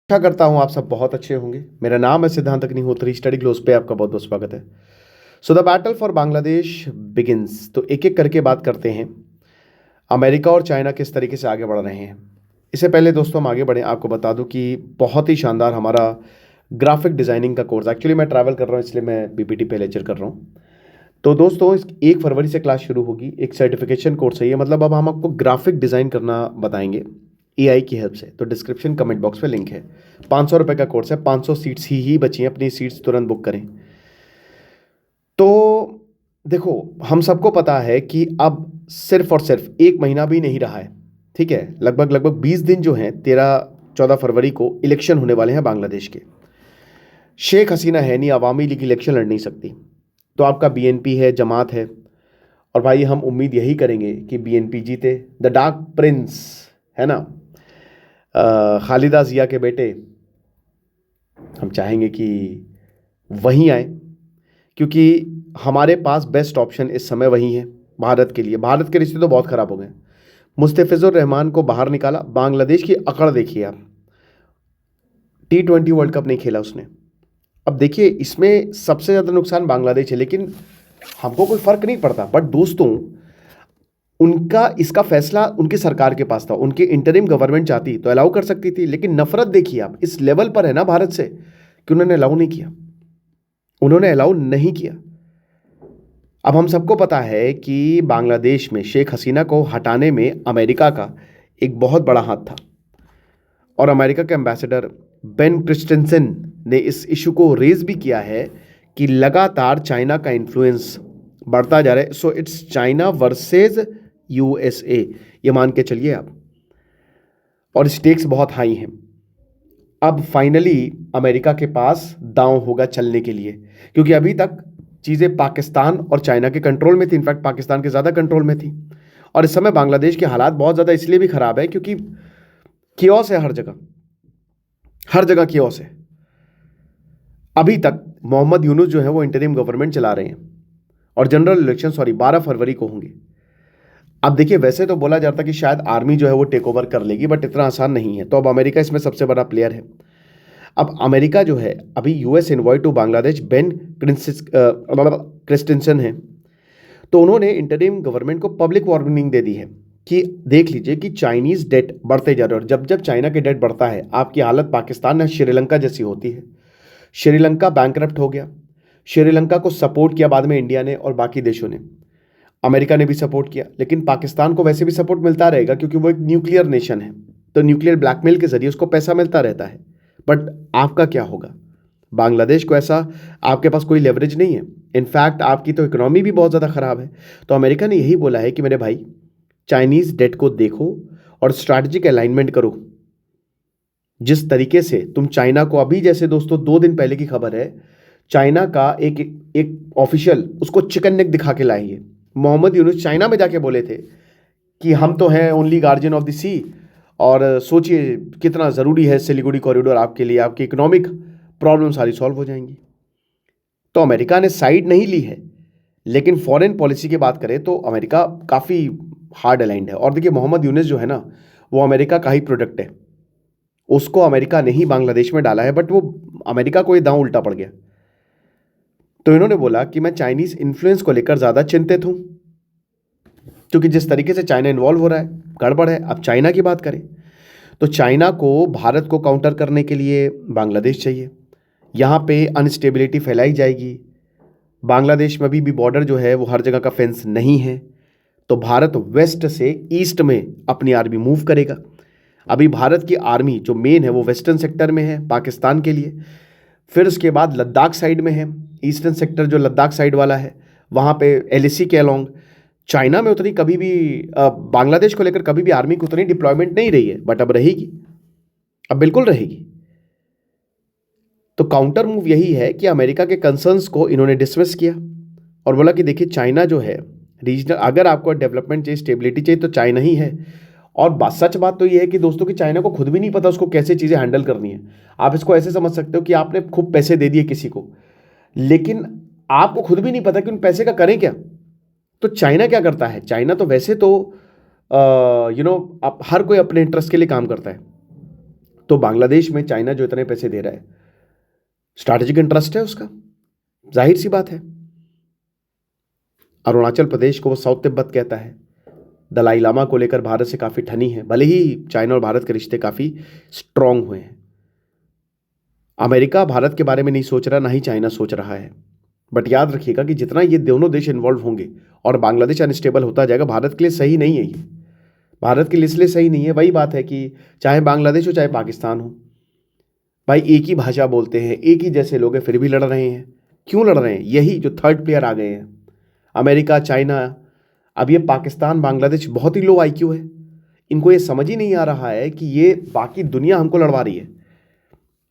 आशा करता हूँ आप सब बहुत अच्छे होंगे। मेरा नाम है सिद्धांत अग्निहोत्री। स्टडी ग्लोस पे आपका बहुत बहुत स्वागत है। So the battle for Bangladesh begins. तो एक एक करके बात करते हैं। अमेरिका और चाइना किस तरीके से आगे बढ़ रहे हैं। इससे पहले दोस्तों हम आगे बढ़ें, आपको बता दूं कि बहुत ही शानदार हमारा ग्राफिक डिज़ाइनिंग का कोर्स, एक्चुअली मैं ट्रैवल कर रहा हूँ इसलिए मैं बीपीटी पे लेक्चर कर रहा हूँ। तो दोस्तों 1 फरवरी से क्लास शुरू होगी। एक सर्टिफिकेशन कोर्स है ये, मतलब अब हम आपको ग्राफिक डिज़ाइन करना बताएंगे एआई की हेल्प से। तो डिस्क्रिप्शन कमेंट बॉक्स पे लिंक है। 500 रुपये का कोर्स है, 500 सीट्स ही बची हैं, अपनी सीट्स तुरंत बुक करें। तो देखो, हम सबको पता है कि अब सिर्फ और सिर्फ एक महीना भी नहीं रहा है, ठीक है। लगभग लगभग 20 दिन जो हैं, 13-14 फरवरी को इलेक्शन होने वाले हैं बांग्लादेश के। शेख हसीना है नहीं, अवामी लीग इलेक्शन लड़ नहीं सकती। तो आपका बीएनपी है, जमात है, और भाई हम उम्मीद यही करेंगे कि बीएनपी जीते। द डार्क प्रिंस है ना, खालिदा जिया के बेटे, हम चाहेंगे कि वहीं आए, क्योंकि हमारे पास बेस्ट ऑप्शन इस समय वही है भारत के लिए। भारत के रिश्ते तो बहुत ख़राब हो गए। मुस्तफिजुर रहमान को बाहर निकाला। बांग्लादेश की अकड़ देखिए आप, T20 वर्ल्ड कप नहीं खेला उसने। अब देखिए, इसमें सबसे ज़्यादा नुकसान बांग्लादेश है, लेकिन हमको कोई फ़र्क नहीं पड़ता। बट दोस्तों, उनका इसका फैसला उनकी सरकार के पास था। उनकी इंटरिम गवर्नमेंट चाहती तो अलाउ कर सकती थी, लेकिन नफरत देखिए आप इस लेवल पर है ना भारत से कि उन्होंने अलाउ नहीं किया। उन्होंने अलाउ नहीं किया। अब हम सबको पता है कि बांग्लादेश में शेख हसीना को हटाने में अमेरिका का एक बहुत बड़ा हाथ था, और अमेरिका के एम्बेसडर बेन क्रिस्टेंसन ने इस इशू को रेज भी किया है कि लगातार चाइना का इन्फ्लुएंस बढ़ता जा रहा है। So it's China versus USA, ये मान के चलिए आप, और स्टेक्स बहुत हाई हैं। अब फाइनली अमेरिका के पास दांव होगा चलने के लिए, क्योंकि अभी तक चीज़ें पाकिस्तान और चाइना के कंट्रोल में थी। इनफैक्ट पाकिस्तान के ज़्यादा कंट्रोल में थी। और इस समय बांग्लादेश के हालात बहुत ज़्यादा इसलिए भी ख़राब है क्योंकि कियोस है हर जगह, हर जगह कियोस है। अभी तक मोहम्मद यूनुस जो है वो इंटरिम गवर्नमेंट चला रहे हैं, और जनरल इलेक्शन 12 फरवरी को होंगे। अब देखिए, वैसे तो बोला जाता कि शायद आर्मी जो है वो टेक ओवर कर लेगी, बट इतना आसान नहीं है। तो अब अमेरिका इसमें सबसे बड़ा प्लेयर है। अब अमेरिका जो है, अभी US envoy to Bangladesh Ben Christensen है, तो उन्होंने इंटरिम गवर्नमेंट को पब्लिक वार्निंग दे दी है कि देख लीजिए कि चाइनीज़ डेट बढ़ते जा रहे हैं, और जब जब चाइना के डेट बढ़ता है आपकी हालत पाकिस्तान या श्रीलंका जैसी होती है। श्रीलंका बैंकरप्ट हो गया। श्रीलंका को सपोर्ट किया बाद में इंडिया ने और बाकी देशों ने, अमेरिका ने भी सपोर्ट किया, लेकिन पाकिस्तान को वैसे भी सपोर्ट मिलता रहेगा क्योंकि वो एक न्यूक्लियर नेशन है। तो न्यूक्लियर ब्लैकमेल के जरिए उसको पैसा मिलता रहता है। बट आपका क्या होगा? बांग्लादेश को ऐसा आपके पास कोई लेवरेज नहीं है। इनफैक्ट आपकी तो इकोनॉमी भी बहुत ज़्यादा ख़राब है। तो अमेरिका ने यही बोला है कि मेरे भाई, चाइनीज़ डेट को देखो और स्ट्रैटेजिक अलाइनमेंट करो। जिस तरीके से तुम चाइना को, अभी जैसे दोस्तों 2 दिन पहले की खबर है, चाइना का एक एक ऑफिशियल उसको चिकन नेक दिखा के लाई है। मोहम्मद यूनुस चाइना में जाके बोले थे कि हम तो हैं ओनली गार्जियन ऑफ द सी, और सोचिए कितना ज़रूरी है सिलीगुड़ी कॉरिडोर आपके लिए, आपकी इकोनॉमिक प्रॉब्लम सारी सॉल्व हो जाएंगी। तो अमेरिका ने साइड नहीं ली है, लेकिन फॉरेन पॉलिसी की बात करें तो अमेरिका काफ़ी हार्ड अलाइंड है। और देखिए, मोहम्मद यूनुस जो है ना, वो अमेरिका का ही प्रोडक्ट है। उसको अमेरिका ने ही बांग्लादेश में डाला है, बट वो अमेरिका को ये दांव उल्टा पड़ गया। तो इन्होंने बोला कि मैं चाइनीज़ इन्फ्लुएंस को लेकर ज़्यादा चिंतित हूँ, क्योंकि जिस तरीके से चाइना इन्वॉल्व हो रहा है गड़बड़ है। अब चाइना की बात करें तो चाइना को भारत को काउंटर करने के लिए बांग्लादेश चाहिए। यहाँ पे अनस्टेबिलिटी फैलाई जाएगी। बांग्लादेश में अभी भी बॉर्डर जो है वो हर जगह का फेंस नहीं है। तो भारत वेस्ट से ईस्ट में अपनी आर्मी मूव करेगा। अभी भारत की आर्मी जो मेन है वो वेस्टर्न सेक्टर में है पाकिस्तान के लिए, फिर उसके बाद लद्दाख साइड में है। ईस्टर्न सेक्टर जो लद्दाख साइड वाला है, वहाँ पे एलएसी के अलोंग। चाइना में उतनी कभी भी बांग्लादेश को लेकर कभी भी आर्मी की उतनी डिप्लॉयमेंट नहीं रही है, बट अब रहेगी, अब बिल्कुल रहेगी। तो काउंटर मूव यही है कि अमेरिका के कंसर्न्स को इन्होंने डिसमिस किया और बोला कि देखिए, चाइना जो है रीजनल, अगर आपको डेवलपमेंट चाहिए, स्टेबिलिटी चाहिए, तो चाइना ही है। और सच बात तो ये है कि दोस्तों कि चाइना को खुद भी नहीं पता उसको कैसे चीज़ें हैंडल करनी है। आप इसको ऐसे समझ सकते हो कि आपने खूब पैसे दे दिए किसी को, लेकिन आपको खुद भी नहीं पता कि उन पैसे का करें क्या। तो चाइना क्या करता है? चाइना तो वैसे तो आप हर कोई अपने इंटरेस्ट के लिए काम करता है। तो बांग्लादेश में चाइना जो इतने पैसे दे रहा है, स्ट्रैटेजिक इंटरेस्ट है उसका, जाहिर सी बात है। अरुणाचल प्रदेश को वो साउथ तिब्बत कहता है। दलाई लामा को लेकर भारत से काफ़ी ठनी है, भले ही चाइना और भारत के रिश्ते काफ़ी स्ट्रांग हुए हैं। अमेरिका भारत के बारे में नहीं सोच रहा, ना ही चाइना सोच रहा है। बट याद रखिएगा कि जितना ये दोनों देश इन्वॉल्व होंगे और बांग्लादेश अनस्टेबल होता जाएगा, भारत के लिए सही नहीं है ये। भारत के लिए इसलिए सही नहीं है, वही बात है कि चाहे बांग्लादेश हो चाहे पाकिस्तान हो, भाई एक ही भाषा बोलते हैं, एक ही जैसे लोग हैं, फिर भी लड़ रहे हैं। क्यों लड़ रहे हैं? यही जो थर्ड प्लेयर आ गए हैं, अमेरिका, चाइना। अब ये पाकिस्तान, बांग्लादेश बहुत ही लो आईक्यू है। इनको ये समझ ही नहीं आ रहा है कि ये बाकी दुनिया हमको लड़वा रही है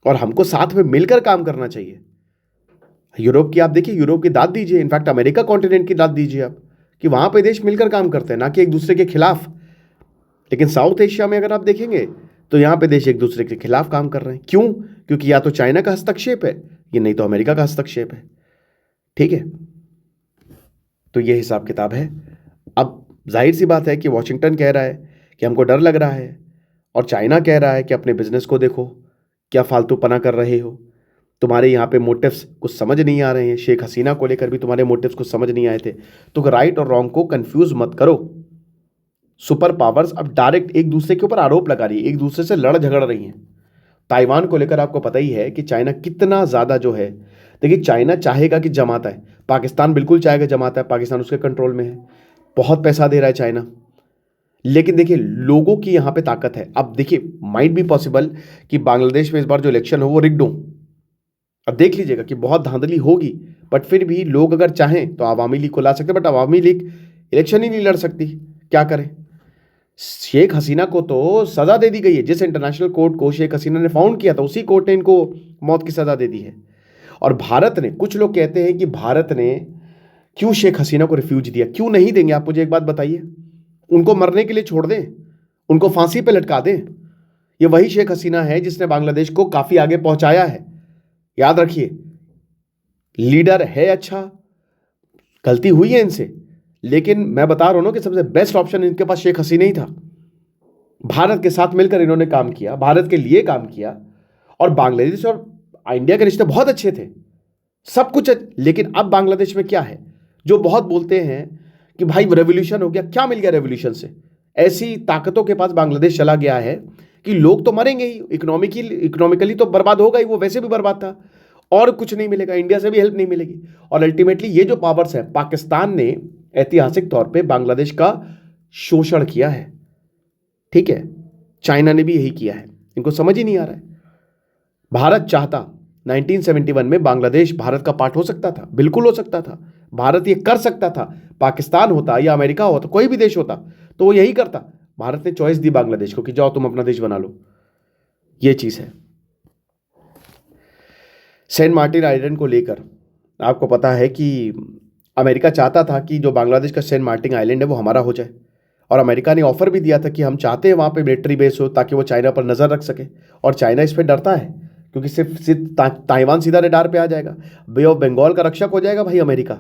और हमको साथ में मिलकर काम करना चाहिए। यूरोप की आप देखिए, यूरोप की दाद दीजिए, इनफैक्ट अमेरिका कॉन्टिनेंट की दाद दीजिए आप, कि वहाँ पे देश मिलकर काम करते हैं, ना कि एक दूसरे के खिलाफ। लेकिन साउथ एशिया में अगर आप देखेंगे तो यहाँ पे देश एक दूसरे के खिलाफ काम कर रहे हैं। क्यों? क्योंकि या तो चाइना का हस्तक्षेप है, ये नहीं तो अमेरिका का हस्तक्षेप है। ठीक है, तो ये हिसाब किताब है। अब जाहिर सी बात है कि वॉशिंगटन कह रहा है कि हमको डर लग रहा है, और चाइना कह रहा है कि अपने बिजनेस को देखो, क्या फालतूपना कर रहे हो, तुम्हारे यहाँ पे मोटिव्स कुछ समझ नहीं आ रहे हैं। शेख हसीना को लेकर भी तुम्हारे मोटिव्स कुछ समझ नहीं आए थे। तो राइट और रॉन्ग को कंफ्यूज मत करो। सुपर पावर्स अब डायरेक्ट एक दूसरे के ऊपर आरोप लगा रही है, एक दूसरे से लड़ झगड़ रही हैं। ताइवान को लेकर आपको पता ही है कि चाइना कितना ज़्यादा जो है, देखिए चाइना चाहेगा कि जमाता है, पाकिस्तान बिल्कुल चाहेगा जमाता है, पाकिस्तान उसके कंट्रोल में है, बहुत पैसा दे रहा है चाइना। लेकिन देखिए लोगों की यहाँ पे ताकत है। अब देखिए माइट बी पॉसिबल कि बांग्लादेश में इस बार जो इलेक्शन हो वो रिग्ड हो। अब देख लीजिएगा कि बहुत धांधली होगी, बट फिर भी लोग अगर चाहें तो आवामी लीग को ला सकते हैं, बट आवामी लीग इलेक्शन ही नहीं लड़ सकती, क्या करें। शेख हसीना को तो सजा दे दी गई है, जिस इंटरनेशनल कोर्ट को शेख हसीना ने फाउंड किया था उसी कोर्ट ने इनको मौत की सजा दे दी है। और भारत ने, कुछ लोग कहते हैं कि भारत ने क्यों शेख हसीना को रिफ्यूज दिया। क्यों नहीं देंगे आप मुझे एक बात बताइए? उनको मरने के लिए छोड़ दें, उनको फांसी पे लटका दें। ये वही शेख हसीना है जिसने बांग्लादेश को काफी आगे पहुंचाया है। याद रखिए, लीडर है अच्छा, गलती हुई है इनसे, लेकिन मैं बता रहा हूं कि सबसे बेस्ट ऑप्शन इनके पास शेख हसीना ही था। भारत के साथ मिलकर इन्होंने काम किया, भारत के लिए काम किया, और बांग्लादेश और इंडिया के रिश्ते बहुत अच्छे थे, सब कुछ। लेकिन अब बांग्लादेश में क्या है, जो बहुत बोलते हैं कि भाई रेवोल्यूशन हो गया, क्या मिल गया रेवोल्यूशन से? ऐसी ताकतों के पास बांग्लादेश चला गया है कि लोग तो मरेंगे ही, इकोनॉमिकली तो बर्बाद होगा ही, वो वैसे भी बर्बाद था, और कुछ नहीं मिलेगा, इंडिया से भी हेल्प नहीं मिलेगी। और अल्टीमेटली ये जो पावर्स है, पाकिस्तान ने ऐतिहासिक तौर पे बांग्लादेश का शोषण किया है। ठीक है, चाइना ने भी यही किया है, इनको समझ ही नहीं आ रहा है। भारत चाहता 1971 में बांग्लादेश भारत का पार्ट हो सकता था, बिल्कुल हो सकता था, भारत ये कर सकता था। पाकिस्तान होता या अमेरिका होता, कोई भी देश होता, तो वो यही करता। भारत ने चॉइस दी बांग्लादेश को कि जाओ तुम अपना देश बना लो। ये चीज है। सेंट मार्टिन आइलैंड को लेकर आपको पता है कि अमेरिका चाहता था कि जो बांग्लादेश का सेंट मार्टिन आइलैंड है वो हमारा हो जाए, और अमेरिका ने ऑफर भी दिया था कि हम चाहते हैं वहाँ पे मिलिट्री बेस हो ताकि वो चाइना पर नज़र रख सके। और चाइना इस पर डरता है क्योंकि सिर्फ ताइवान सीधा रडार पे आ जाएगा, बे ऑफ बंगाल का रक्षक हो जाएगा भाई अमेरिका।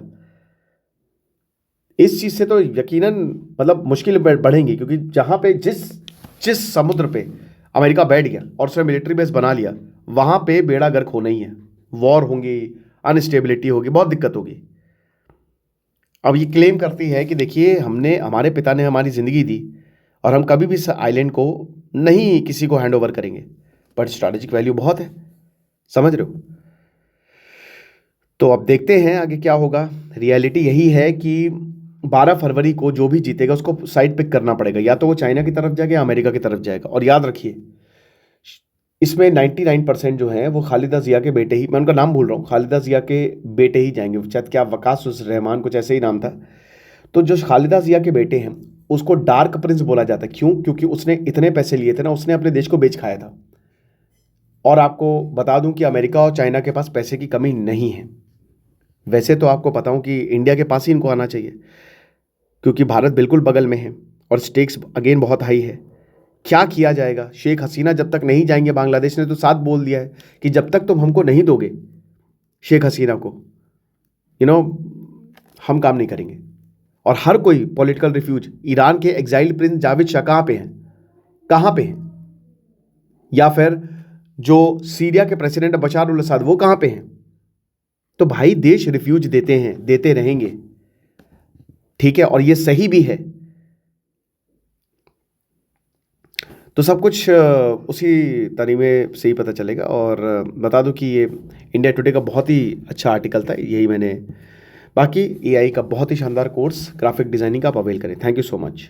इस चीज़ से तो यकीनन मतलब मुश्किल बढ़ेंगी, क्योंकि जहाँ पे जिस समुद्र पे अमेरिका बैठ गया और उसने मिलिट्री बेस बना लिया, वहाँ पे बेड़ा गर्क होना ही है, वॉर होंगी, अनस्टेबिलिटी होगी, बहुत दिक्कत होगी। अब ये क्लेम करती है कि देखिए हमारे पिता ने हमारी ज़िंदगी दी और हम कभी भी इस आइलैंड को नहीं किसी को हैंड ओवर करेंगे, बट स्ट्रैटेजिक वैल्यू बहुत है, समझ रहे हो। तो अब देखते हैं आगे क्या होगा। रियलिटी यही है कि 12 फरवरी को जो भी जीतेगा उसको साइड पिक करना पड़ेगा, या तो वो चाइना की तरफ जाएगा या अमेरिका की तरफ जाएगा। और याद रखिए इसमें 99% जो है वो खालिदा जिया के बेटे ही, मैं उनका नाम भूल रहा हूँ, खालिदा जिया के बेटे ही जाएंगे, शायद क्या वकास रहमान कुछ ऐसे ही नाम था। तो जो खालिदा जिया के बेटे हैं उसको डार्क प्रिंस बोला जाता है। क्यों? क्योंकि उसने इतने पैसे लिए थे ना, उसने अपने देश को बेच खाया था। और आपको बता दूं कि अमेरिका और चाइना के पास पैसे की कमी नहीं है। वैसे तो आपको पता हूं कि इंडिया के पास ही इनको आना चाहिए, क्योंकि भारत बिल्कुल बगल में है और स्टेक्स अगेन बहुत हाई है। क्या किया जाएगा? शेख हसीना जब तक नहीं जाएंगे, बांग्लादेश ने तो साथ बोल दिया है कि जब तक तुम हमको नहीं दोगे शेख हसीना को, हम काम नहीं करेंगे। और हर कोई पॉलिटिकल रिफ्यूज, ईरान के एग्जाइल प्रिंस जावेद शाह कहाँ पे हैं? या फिर जो सीरिया के प्रेसिडेंट बशार अल असद वो कहाँ पे हैं? तो भाई देश रिफ्यूज देते हैं, देते रहेंगे, ठीक है, और ये सही भी है। तो सब कुछ उसी तरीमे से ही पता चलेगा। और बता दूं कि ये इंडिया टुडे का बहुत ही अच्छा आर्टिकल था, यही मैंने। बाकी एआई का बहुत ही शानदार कोर्स ग्राफिक डिज़ाइनिंग का आप अवेल करें। Thank you so much.